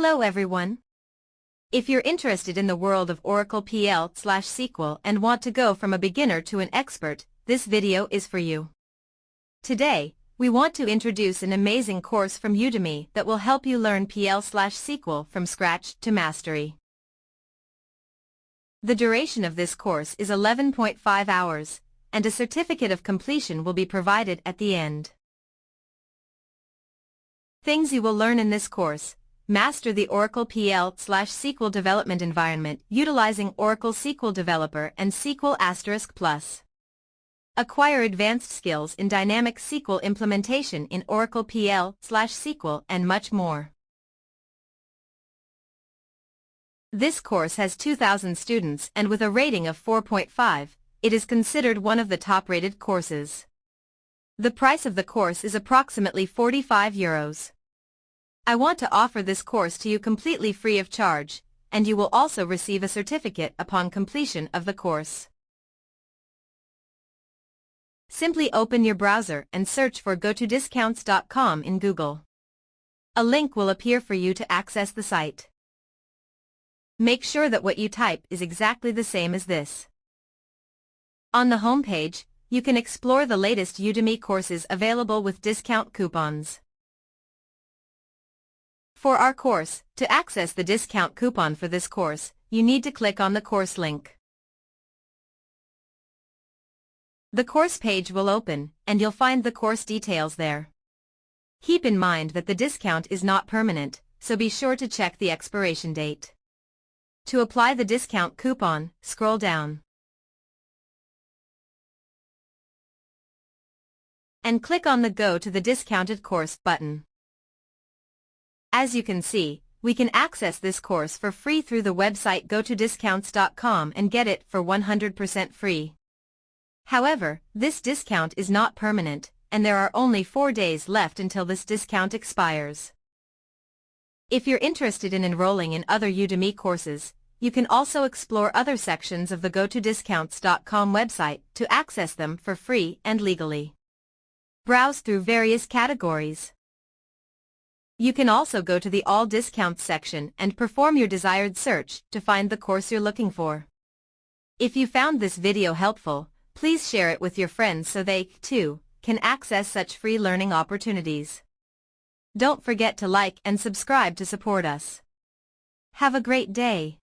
Hello everyone. If you're interested in the world of Oracle PL/SQL and want to go from a beginner to an expert, this video is for you. Today, we want to introduce an amazing course from Udemy that will help you learn PL/SQL from scratch to mastery. The duration of this course is 11.5 hours, and a certificate of completion will be provided at the end. Things you will learn in this course: master the Oracle PL/SQL development environment utilizing Oracle SQL Developer and SQL*+. Acquire advanced skills in dynamic SQL implementation in Oracle PL/SQL and much more. This course has 2,000 students and with a rating of 4.5, it is considered one of the top-rated courses. The price of the course is approximately €45. I want to offer this course to you completely free of charge, and you will also receive a certificate upon completion of the course. Simply open your browser and search for gotodiscounts.com in Google. A link will appear for you to access the site. Make sure that what you type is exactly the same as this. On the home page, you can explore the latest Udemy courses available with discount coupons. For our course, to access the discount coupon for this course, you need to click on the course link. The course page will open, and you'll find the course details there. Keep in mind that the discount is not permanent, so be sure to check the expiration date. To apply the discount coupon, scroll down and click on the Go to the Discounted Course button. As you can see, we can access this course for free through the website gotodiscounts.com and get it for 100% free. However, this discount is not permanent, and there are only 4 days left until this discount expires. If you're interested in enrolling in other Udemy courses, you can also explore other sections of the gotodiscounts.com website to access them for free and legally. Browse through various categories. You can also go to the All Discounts section and perform your desired search to find the course you're looking for. If you found this video helpful, please share it with your friends so they, too, can access such free learning opportunities. Don't forget to like and subscribe to support us. Have a great day.